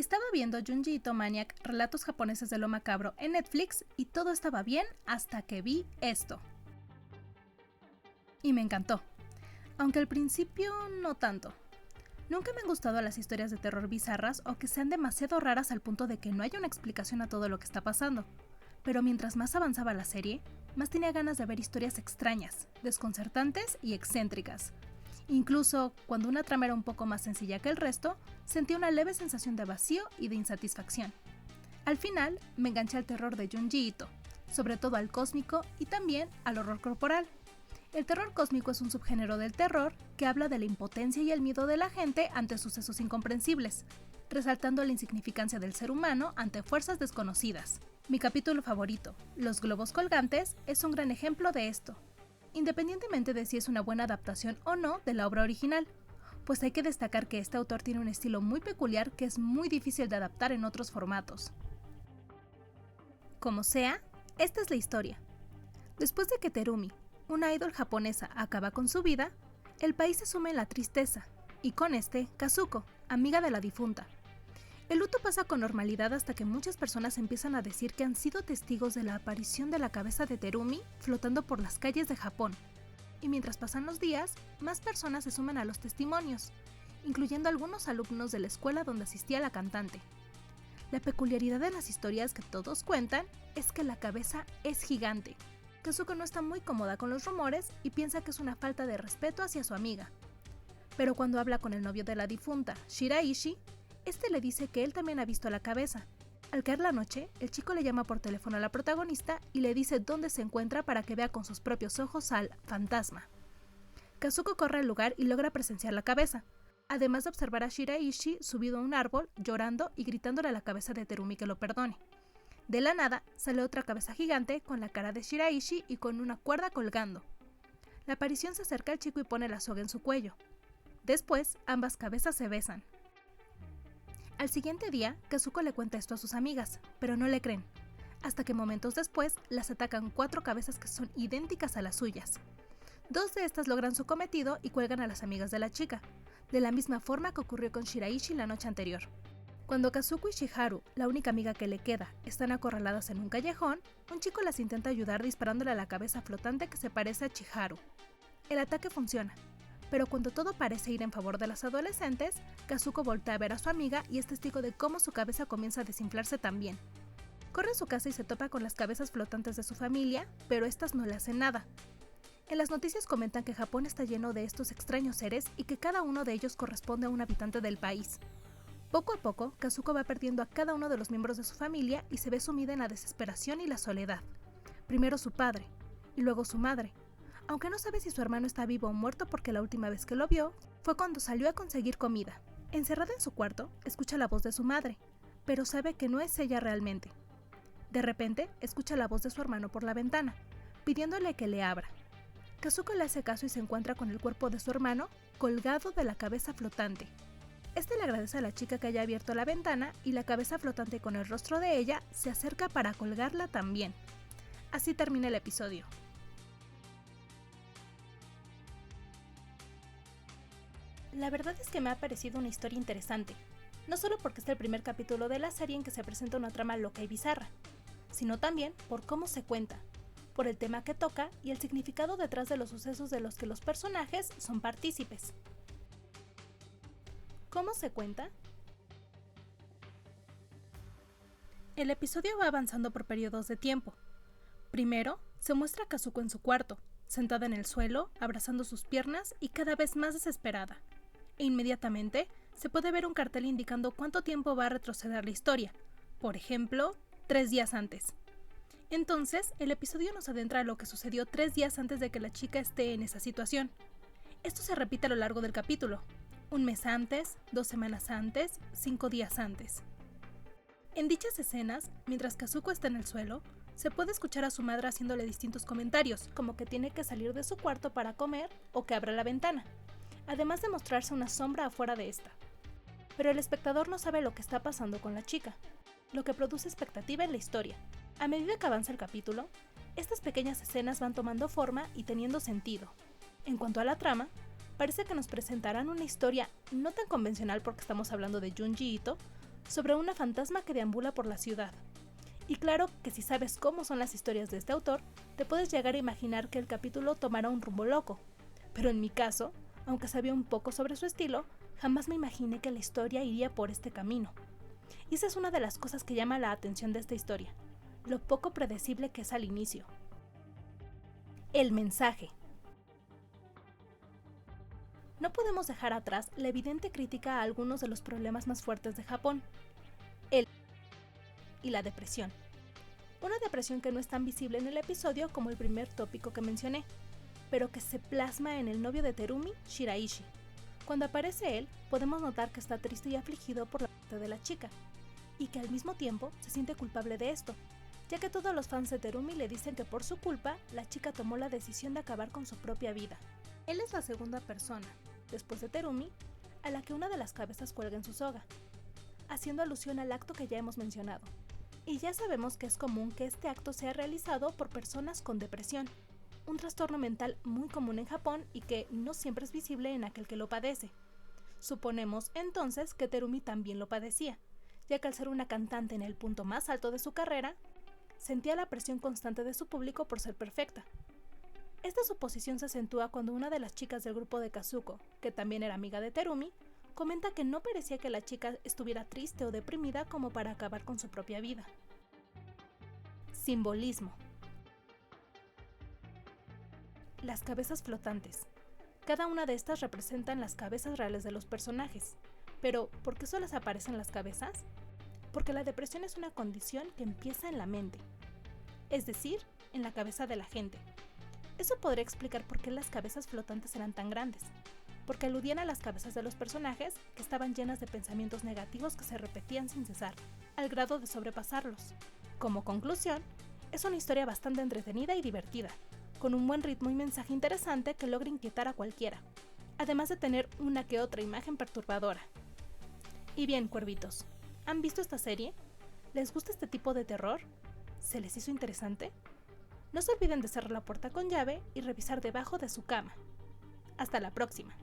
Estaba viendo Junji Ito Maniac, relatos japoneses de lo macabro en Netflix y todo estaba bien hasta que vi esto. Y me encantó, aunque al principio no tanto. Nunca me han gustado las historias de terror bizarras o que sean demasiado raras al punto de que no haya una explicación a todo lo que está pasando. Pero mientras más avanzaba la serie, más tenía ganas de ver historias extrañas, desconcertantes y excéntricas. Incluso cuando una trama era un poco más sencilla que el resto, sentía una leve sensación de vacío y de insatisfacción. Al final, me enganché al terror de Junji Ito, sobre todo al cósmico y también al horror corporal. El terror cósmico es un subgénero del terror que habla de la impotencia y el miedo de la gente ante sucesos incomprensibles, resaltando la insignificancia del ser humano ante fuerzas desconocidas. Mi capítulo favorito, Los globos colgantes, es un gran ejemplo de esto, independientemente de si es una buena adaptación o no de la obra original, pues hay que destacar que este autor tiene un estilo muy peculiar que es muy difícil de adaptar en otros formatos. Como sea, esta es la historia. Después de que Terumi, una idol japonesa, acaba con su vida, el país se sume en la tristeza, y con este, Kazuko, amiga de la difunta. El luto pasa con normalidad hasta que muchas personas empiezan a decir que han sido testigos de la aparición de la cabeza de Terumi flotando por las calles de Japón. Y mientras pasan los días, más personas se suman a los testimonios, incluyendo algunos alumnos de la escuela donde asistía la cantante. La peculiaridad de las historias que todos cuentan es que la cabeza es gigante. Kazuko no está muy cómoda con los rumores y piensa que es una falta de respeto hacia su amiga. Pero cuando habla con el novio de la difunta, Shiraishi, este le dice que él también ha visto la cabeza. Al caer la noche, el chico le llama por teléfono a la protagonista y le dice dónde se encuentra para que vea con sus propios ojos al fantasma. Kazuko corre al lugar y logra presenciar la cabeza, además de observar a Shiraishi subido a un árbol, llorando y gritándole a la cabeza de Terumi que lo perdone. De la nada, sale otra cabeza gigante con la cara de Shiraishi y con una cuerda colgando. La aparición se acerca al chico y pone la soga en su cuello. Después, ambas cabezas se besan. Al siguiente día, Kazuko le cuenta esto a sus amigas, pero no le creen, hasta que momentos después las atacan 4 cabezas que son idénticas a las suyas. 2 de estas logran su cometido y cuelgan a las amigas de la chica, de la misma forma que ocurrió con Shiraishi la noche anterior. Cuando Kazuko y Shiharu, la única amiga que le queda, están acorraladas en un callejón, un chico las intenta ayudar disparándole a la cabeza flotante que se parece a Chiharu. El ataque funciona, pero cuando todo parece ir en favor de las adolescentes, Kazuko voltea a ver a su amiga y es testigo de cómo su cabeza comienza a desinflarse también. Corre a su casa y se topa con las cabezas flotantes de su familia, pero estas no le hacen nada. En las noticias comentan que Japón está lleno de estos extraños seres y que cada uno de ellos corresponde a un habitante del país. Poco a poco, Kazuko va perdiendo a cada uno de los miembros de su familia y se ve sumida en la desesperación y la soledad. Primero su padre, y luego su madre. Aunque no sabe si su hermano está vivo o muerto porque la última vez que lo vio fue cuando salió a conseguir comida. Encerrada en su cuarto, escucha la voz de su madre, pero sabe que no es ella realmente. De repente, escucha la voz de su hermano por la ventana, pidiéndole que le abra. Kazuko le hace caso y se encuentra con el cuerpo de su hermano colgado de la cabeza flotante. Este le agradece a la chica que haya abierto la ventana y la cabeza flotante con el rostro de ella se acerca para colgarla también. Así termina el episodio. La verdad es que me ha parecido una historia interesante, no solo porque es el primer capítulo de la serie en que se presenta una trama loca y bizarra, sino también por cómo se cuenta, por el tema que toca y el significado detrás de los sucesos de los que los personajes son partícipes. ¿Cómo se cuenta? El episodio va avanzando por periodos de tiempo. Primero, se muestra a Kazuko en su cuarto, sentada en el suelo, abrazando sus piernas y cada vez más desesperada. E inmediatamente se puede ver un cartel indicando cuánto tiempo va a retroceder la historia, por ejemplo, 3 días antes. Entonces, el episodio nos adentra a lo que sucedió 3 días antes de que la chica esté en esa situación. Esto se repite a lo largo del capítulo, 1 mes antes, 2 semanas antes, 5 días antes. En dichas escenas, mientras Kazuko está en el suelo, se puede escuchar a su madre haciéndole distintos comentarios, como que tiene que salir de su cuarto para comer o que abra la ventana, además de mostrarse una sombra afuera de esta. Pero el espectador no sabe lo que está pasando con la chica, lo que produce expectativa en la historia. A medida que avanza el capítulo, estas pequeñas escenas van tomando forma y teniendo sentido. En cuanto a la trama, parece que nos presentarán una historia no tan convencional porque estamos hablando de Junji Ito, sobre una fantasma que deambula por la ciudad. Y claro que si sabes cómo son las historias de este autor, te puedes llegar a imaginar que el capítulo tomará un rumbo loco. Pero en mi caso, aunque sabía un poco sobre su estilo, jamás me imaginé que la historia iría por este camino. Y esa es una de las cosas que llama la atención de esta historia, lo poco predecible que es al inicio. El mensaje. No podemos dejar atrás la evidente crítica a algunos de los problemas más fuertes de Japón, y la depresión. Una depresión que no es tan visible en el episodio como el primer tópico que mencioné, pero que se plasma en el novio de Terumi, Shiraishi. Cuando aparece él, podemos notar que está triste y afligido por la muerte de la chica, y que al mismo tiempo se siente culpable de esto, ya que todos los fans de Terumi le dicen que por su culpa, la chica tomó la decisión de acabar con su propia vida. Él es la segunda persona, después de Terumi, a la que una de las cabezas cuelga en su soga, haciendo alusión al acto que ya hemos mencionado. Y ya sabemos que es común que este acto sea realizado por personas con depresión, un trastorno mental muy común en Japón y que no siempre es visible en aquel que lo padece. Suponemos entonces que Terumi también lo padecía, ya que al ser una cantante en el punto más alto de su carrera, sentía la presión constante de su público por ser perfecta. Esta suposición se acentúa cuando una de las chicas del grupo de Kazuko, que también era amiga de Terumi, comenta que no parecía que la chica estuviera triste o deprimida como para acabar con su propia vida. Simbolismo. Las cabezas flotantes. Cada una de estas representan las cabezas reales de los personajes. Pero, ¿por qué solo les aparecen las cabezas? Porque la depresión es una condición que empieza en la mente, es decir, en la cabeza de la gente. Eso podría explicar por qué las cabezas flotantes eran tan grandes, porque aludían a las cabezas de los personajes que estaban llenas de pensamientos negativos que se repetían sin cesar, al grado de sobrepasarlos. Como conclusión, es una historia bastante entretenida y divertida, con un buen ritmo y mensaje interesante que logra inquietar a cualquiera, además de tener una que otra imagen perturbadora. Y bien, cuervitos, ¿han visto esta serie? ¿Les gusta este tipo de terror? ¿Se les hizo interesante? No se olviden de cerrar la puerta con llave y revisar debajo de su cama. Hasta la próxima.